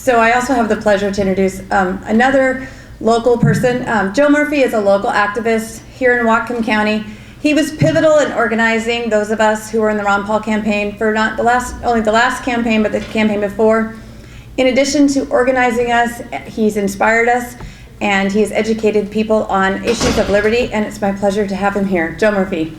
So I also have the pleasure to introduce another local person. Joe Murphy is a local activist here in Whatcom County. He was pivotal in organizing those of us who were in the Ron Paul campaign for not only the last campaign, but the campaign before. In addition to organizing us, he's inspired us, and he's educated people on issues of liberty, and it's my pleasure to have him here. Joe Murphy.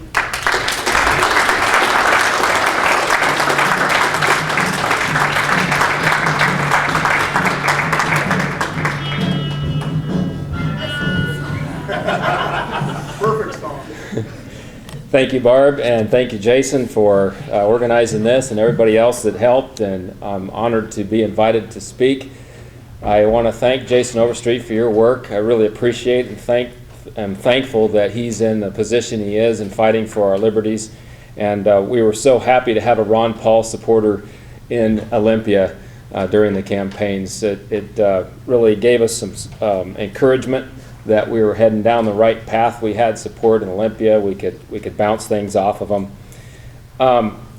Thank you, Barb, and thank you, Jason, for organizing this and everybody else that helped, and I'm honored to be invited to speak. I want to thank Jason Overstreet for your work. I really appreciate and am thankful that he's in the position he is in fighting for our liberties, and we were so happy to have a Ron Paul supporter in Olympia during the campaigns. It really gave us some encouragement that we were heading down the right path. We had support in Olympia. We could bounce things off of them.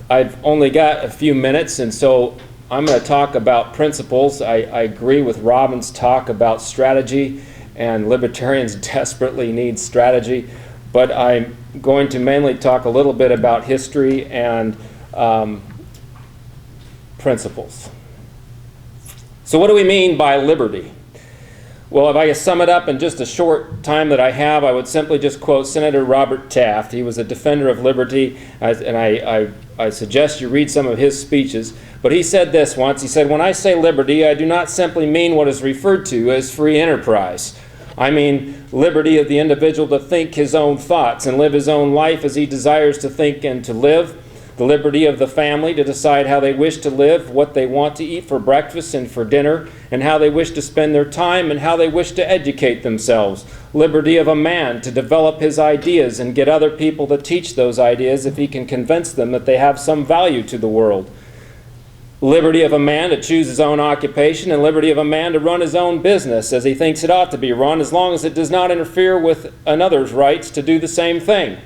I've only got a few minutes, and so I'm going to talk about principles. I agree with Robin's talk about strategy, and libertarians desperately need strategy, but I'm going to mainly talk a little bit about history and principles. So what do we mean by liberty? Well, if I could sum it up in just a short time that I have, I would simply just quote Senator Robert Taft. He was a defender of liberty, and I suggest you read some of his speeches. But he said this once. He said, "When I say liberty, I do not simply mean what is referred to as free enterprise. I mean liberty of the individual to think his own thoughts and live his own life as he desires to think and to live. The liberty of the family to decide how they wish to live, what they want to eat for breakfast and for dinner, and how they wish to spend their time and how they wish to educate themselves. Liberty of a man to develop his ideas and get other people to teach those ideas if he can convince them that they have some value to the world. Liberty of a man to choose his own occupation, and liberty of a man to run his own business as he thinks it ought to be run, as long as it does not interfere with another's rights to do the same thing."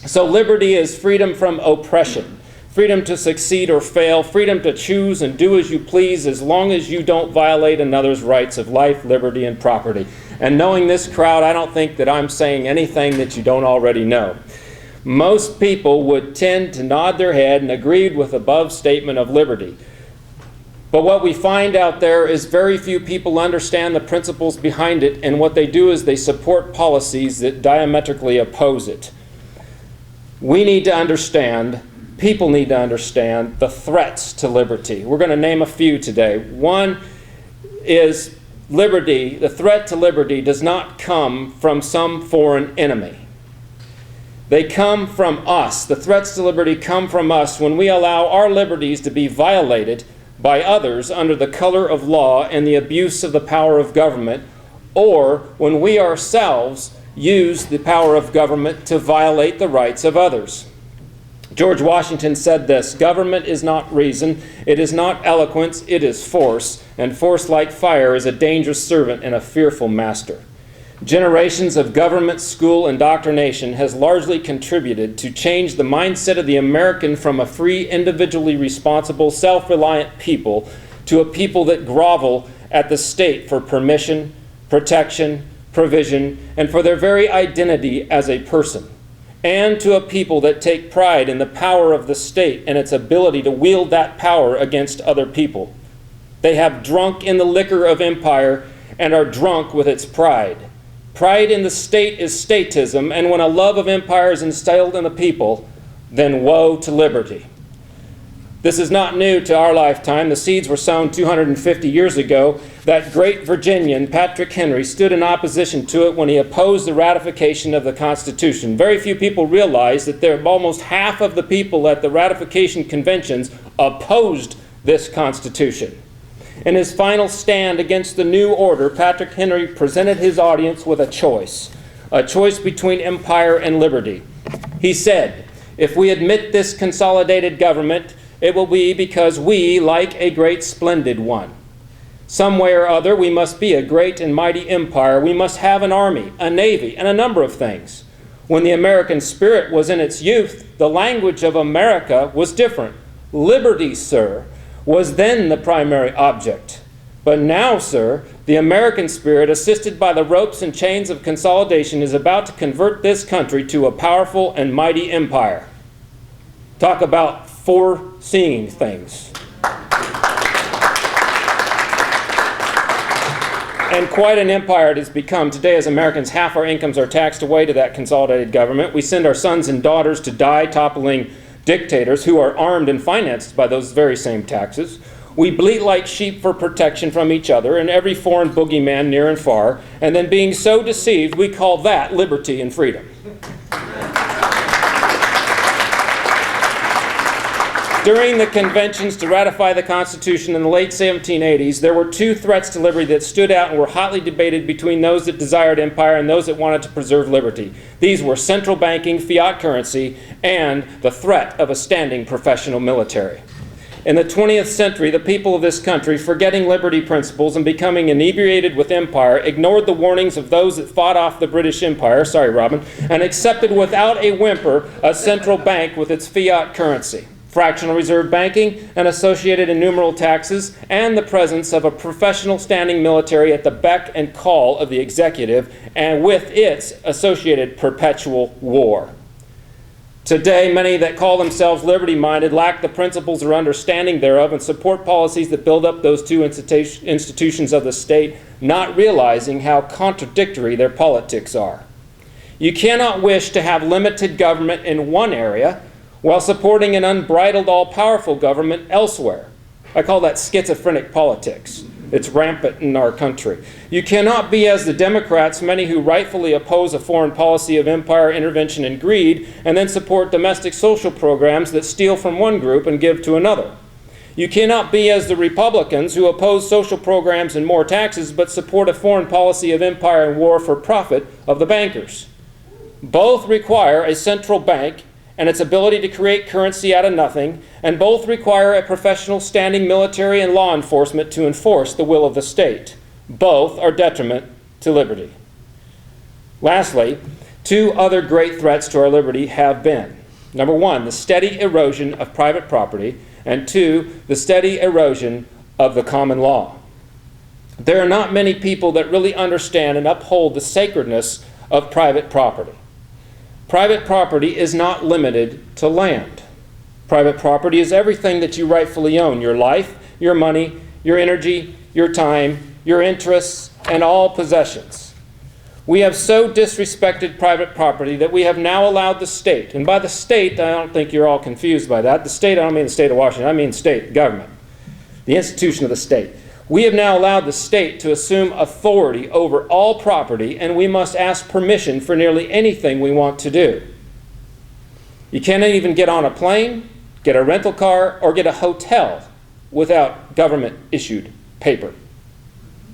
So liberty is freedom from oppression, freedom to succeed or fail, freedom to choose and do as you please as long as you don't violate another's rights of life, liberty, and property. And knowing this crowd, I don't think that I'm saying anything that you don't already know. Most people would tend to nod their head and agree with the above statement of liberty. But what we find out there is very few people understand the principles behind it, and what they do is they support policies that diametrically oppose it. We need to understand, people need to understand the threats to liberty. We're going to name a few today. One is liberty. The threat to liberty does not come from some foreign enemy. They come from us. The threats to liberty come from us when we allow our liberties to be violated by others under the color of law and the abuse of the power of government, or when we ourselves use the power of government to violate the rights of others. George Washington said this: "Government is not reason, it is not eloquence, it is force, and force like fire is a dangerous servant and a fearful master." Generations of government school indoctrination has largely contributed to change the mindset of the American from a free, individually responsible, self-reliant people to a people that grovel at the state for permission, protection, provision, and for their very identity as a person, and to a people that take pride in the power of the state and its ability to wield that power against other people. They have drunk in the liquor of empire and are drunk with its pride. Pride in the state is statism, and when a love of empire is instilled in the people, then woe to liberty. This is not new to our lifetime. The seeds were sown 250 years ago. That great Virginian, Patrick Henry, stood in opposition to it when he opposed the ratification of the Constitution. Very few people realize that almost half of the people at the ratification conventions opposed this Constitution. In his final stand against the new order, Patrick Henry presented his audience with a choice between empire and liberty. He said, "If we admit this consolidated government, it will be because we like a great splendid one. Some way or other, we must be a great and mighty empire. We must have an army, a navy, and a number of things. When the American spirit was in its youth, the language of America was different. Liberty, sir, was then the primary object. But now, sir, the American spirit, assisted by the ropes and chains of consolidation, is about to convert this country to a powerful and mighty empire. Talk about foreseeing things. And quite an empire it has become. Today, as Americans, half our incomes are taxed away to that consolidated government. We send our sons and daughters to die toppling dictators who are armed and financed by those very same taxes. We bleat like sheep for protection from each other and every foreign boogeyman near and far, and then being so deceived, we call that liberty and freedom. During the conventions to ratify the Constitution in the late 1780s, there were two threats to liberty that stood out and were hotly debated between those that desired empire and those that wanted to preserve liberty. These were central banking, fiat currency, and the threat of a standing professional military. In the 20th century, the people of this country, forgetting liberty principles and becoming inebriated with empire, ignored the warnings of those that fought off the British Empire, sorry, Robin, and accepted without a whimper a central bank with its fiat currency, fractional reserve banking, and associated innumerable taxes, and the presence of a professional standing military at the beck and call of the executive, and with its associated perpetual war. Today, many that call themselves liberty-minded lack the principles or understanding thereof and support policies that build up those two institutions of the state, not realizing how contradictory their politics are. You cannot wish to have limited government in one area while supporting an unbridled, all-powerful government elsewhere. I call that schizophrenic politics. It's rampant in our country. You cannot be as the Democrats, many who rightfully oppose a foreign policy of empire, intervention, and greed, and then support domestic social programs that steal from one group and give to another. You cannot be as the Republicans who oppose social programs and more taxes, but support a foreign policy of empire and war for profit of the bankers. Both require a central bank and its ability to create currency out of nothing, and both require a professional standing military and law enforcement to enforce the will of the state. Both are detriment to liberty. Lastly, two other great threats to our liberty have been: number one, the steady erosion of private property, and two, the steady erosion of the common law. There are not many people that really understand and uphold the sacredness of private property. Private property is not limited to land. Private property is everything that you rightfully own: your life, your money, your energy, your time, your interests, and all possessions. We have so disrespected private property that we have now allowed the state, and by the state, I don't think you're all confused by that. The state, I don't mean the state of Washington, I mean state, government, the institution of the state. We have now allowed the state to assume authority over all property, and we must ask permission for nearly anything we want to do. You can't even get on a plane, get a rental car, or get a hotel without government-issued paper.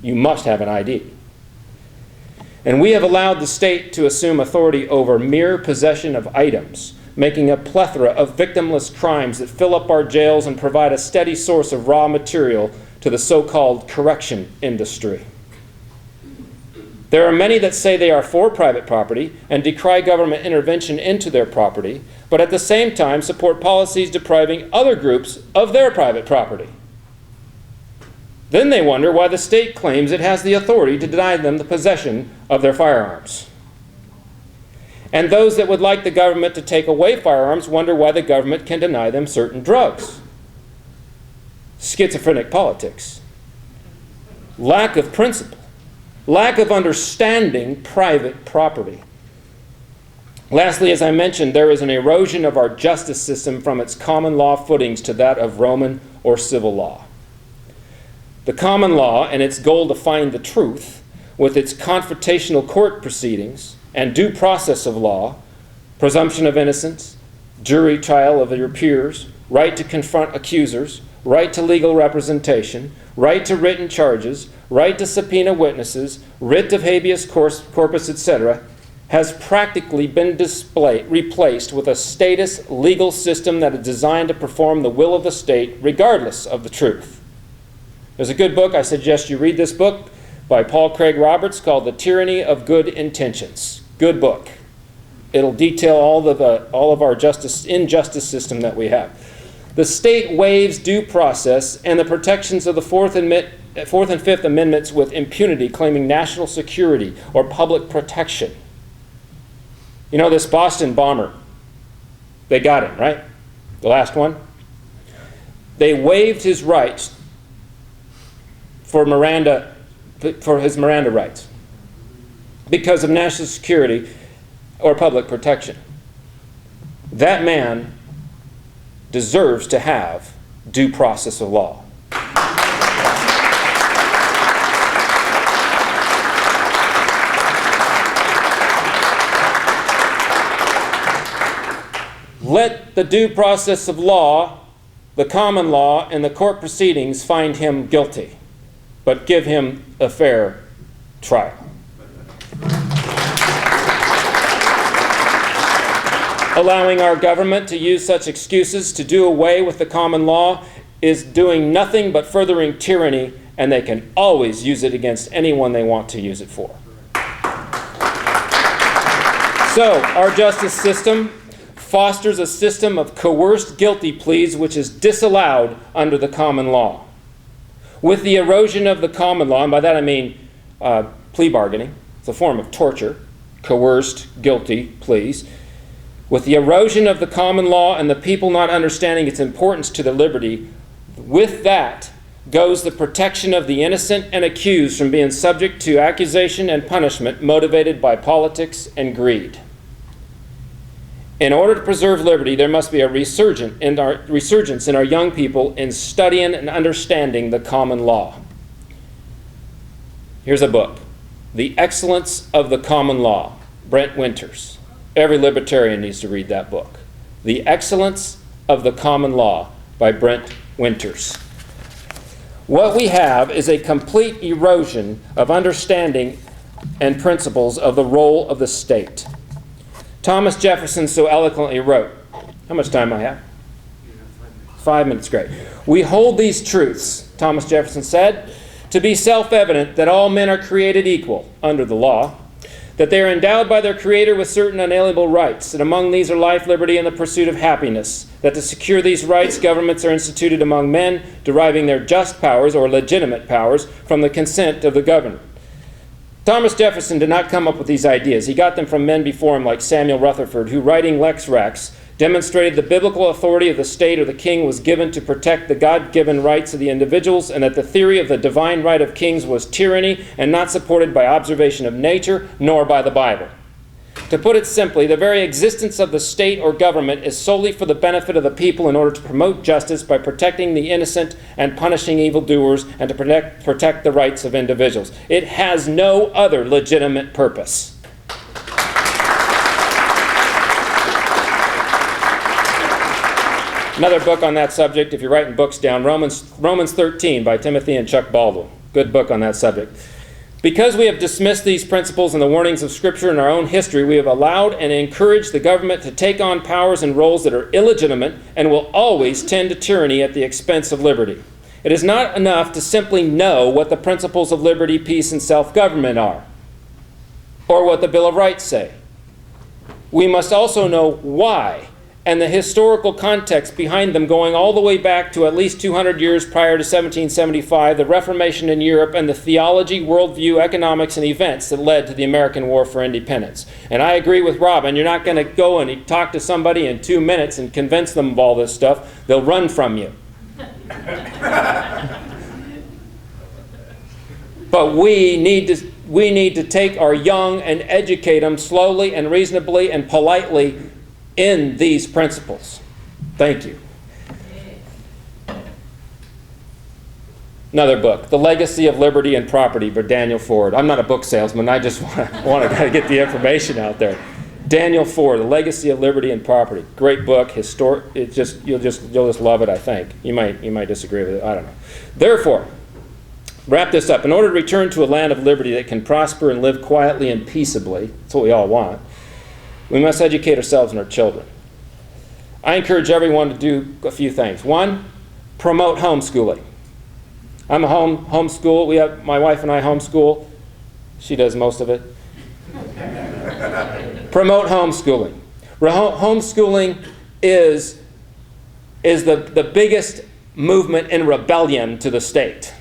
You must have an ID. And we have allowed the state to assume authority over mere possession of items, making a plethora of victimless crimes that fill up our jails and provide a steady source of raw material to the so-called correction industry. There are many that say they are for private property and decry government intervention into their property, but at the same time support policies depriving other groups of their private property. Then they wonder why the state claims it has the authority to deny them the possession of their firearms. And those that would like the government to take away firearms wonder why the government can deny them certain drugs. Schizophrenic politics. Lack of principle. Lack of understanding private property. Lastly, as I mentioned, there is an erosion of our justice system from its common law footings to that of Roman or civil law. The common law and its goal to find the truth, with its confrontational court proceedings and due process of law, presumption of innocence, jury trial of your peers, right to confront accusers, right to legal representation, right to written charges, right to subpoena witnesses, writ of habeas corpus, etc., has practically been replaced with a status legal system that is designed to perform the will of the state regardless of the truth. There's a good book, I suggest you read this book, by Paul Craig Roberts, called The Tyranny of Good Intentions. Good book. It'll detail all of our injustice system that we have. The state waives due process and the protections of the Fourth Fourth and Fifth Amendments with impunity, claiming national security or public protection. You know, this Boston bomber, they got him, right? The last one. They waived his rights for his Miranda rights because of national security or public protection. That man deserves to have due process of law. Let the due process of law, the common law, and the court proceedings find him guilty, but give him a fair trial. Allowing our government to use such excuses to do away with the common law is doing nothing but furthering tyranny, and they can always use it against anyone they want to use it for. So, our justice system fosters a system of coerced guilty pleas which is disallowed under the common law. With the erosion of the common law, and by that I mean plea bargaining, it's a form of torture, coerced guilty pleas. With the erosion of the common law and the people not understanding its importance to their liberty, with that goes the protection of the innocent and accused from being subject to accusation and punishment motivated by politics and greed. In order to preserve liberty, there must be a resurgence in our young people in studying and understanding the common law. Here's a book, The Excellence of the Common Law, Brent Winters. Every libertarian needs to read that book. The Excellence of the Common Law by Brent Winters. What we have is a complete erosion of understanding and principles of the role of the state. Thomas Jefferson so eloquently wrote, how much time I have? 5 minutes, great. We hold these truths, Thomas Jefferson said, to be self-evident that all men are created equal under the law, that they are endowed by their Creator with certain unalienable rights, and among these are life, liberty, and the pursuit of happiness, that to secure these rights, governments are instituted among men, deriving their just powers or legitimate powers from the consent of the governed. Thomas Jefferson did not come up with these ideas. He got them from men before him like Samuel Rutherford, who, writing Lex Rex, demonstrated the biblical authority of the state or the king was given to protect the God-given rights of the individuals, and that the theory of the divine right of kings was tyranny and not supported by observation of nature nor by the Bible. To put it simply, the very existence of the state or government is solely for the benefit of the people in order to promote justice by protecting the innocent and punishing evildoers and to protect the rights of individuals. It has no other legitimate purpose. Another book on that subject, if you're writing books down, Romans 13 by Timothy and Chuck Baldwin. Good book on that subject. Because we have dismissed these principles and the warnings of Scripture in our own history, we have allowed and encouraged the government to take on powers and roles that are illegitimate and will always tend to tyranny at the expense of liberty. It is not enough to simply know what the principles of liberty, peace, and self-government are, or what the Bill of Rights say. We must also know why and the historical context behind them, going all the way back to at least 200 years prior to 1775, the Reformation in Europe, and the theology, worldview, economics, and events that led to the American War for Independence. And I agree with Robin, you're not going to go and talk to somebody in 2 minutes and convince them of all this stuff. They'll run from you. But we need to take our young and educate them slowly and reasonably and politely in these principles. Thank you. Another book, The Legacy of Liberty and Property by Daniel Ford. I'm not a book salesman. I just want to get the information out there. Daniel Ford, The Legacy of Liberty and Property. Great book. You'll just love it, I think. You might disagree with it. I don't know. Therefore, wrap this up. In order to return to a land of liberty that can prosper and live quietly and peaceably, that's what we all want, we must educate ourselves and our children. I encourage everyone to do a few things. One, promote homeschooling. I'm a homeschool. My wife and I homeschool. She does most of it. Promote homeschooling. Homeschooling is the biggest movement in rebellion to the state.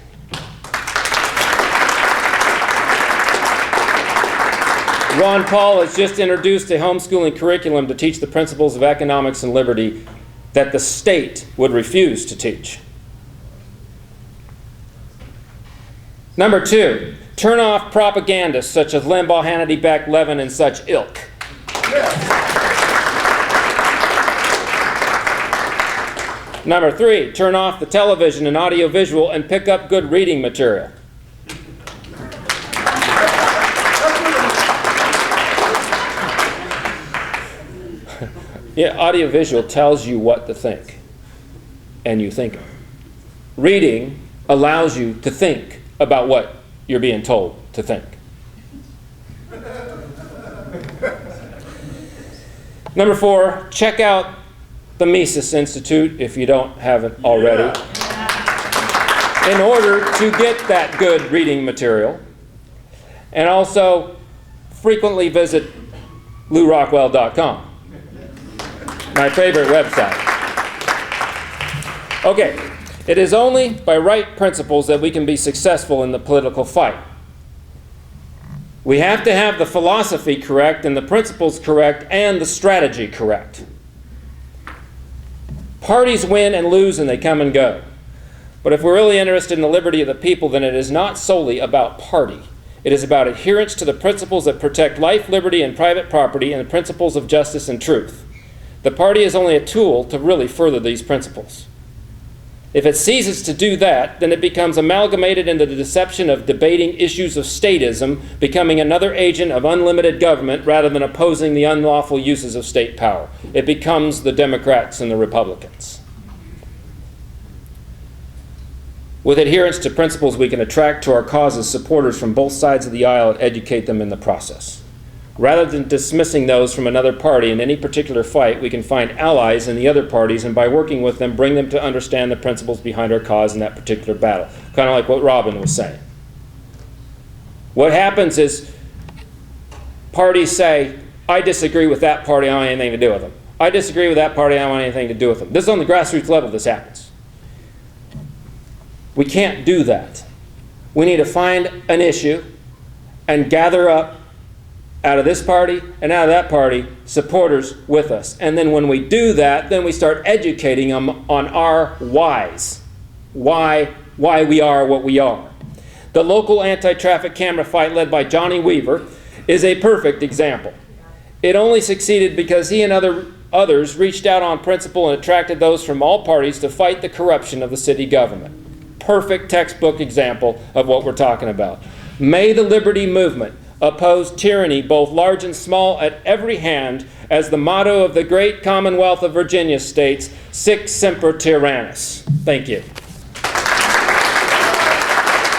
Ron Paul has just introduced a homeschooling curriculum to teach the principles of economics and liberty that the state would refuse to teach. Number 2, turn off propagandists such as Limbaugh, Hannity, Beck, Levin, and such ilk. Number 3, turn off the television and audiovisual and pick up good reading material. Yeah, audiovisual tells you what to think, and you think it. Reading allows you to think about what you're being told to think. Number 4, check out the Mises Institute if you don't have it already. In order to get that good reading material. And also frequently visit LouRockwell.com. My favorite website. Okay, it is only by right principles that we can be successful in the political fight. We have to have the philosophy correct and the principles correct and the strategy correct. Parties win and lose and they come and go. But if we're really interested in the liberty of the people, then it is not solely about party. It is about adherence to the principles that protect life, liberty, and private property and the principles of justice and truth. The party is only a tool to really further these principles. If it ceases to do that, then it becomes amalgamated into the deception of debating issues of statism, becoming another agent of unlimited government rather than opposing the unlawful uses of state power. It becomes the Democrats and the Republicans. With adherence to principles, we can attract to our causes supporters from both sides of the aisle and educate them in the process. Rather than dismissing those from another party in any particular fight, we can find allies in the other parties and by working with them, bring them to understand the principles behind our cause in that particular battle. Kind of like what Robin was saying. What happens is parties say, I disagree with that party, I don't want anything to do with them. I disagree with that party, I don't want anything to do with them. This is on the grassroots level this happens. We can't do that. We need to find an issue and gather up out of this party and out of that party, supporters with us. And then when we do that, then we start educating them on our whys. Why we are what we are. The local anti-traffic camera fight led by Johnny Weaver is a perfect example. It only succeeded because he and others reached out on principle and attracted those from all parties to fight the corruption of the city government. Perfect textbook example of what we're talking about. May the liberty movement oppose tyranny, both large and small, at every hand, as the motto of the great Commonwealth of Virginia states, Sic Semper Tyrannis. Thank you.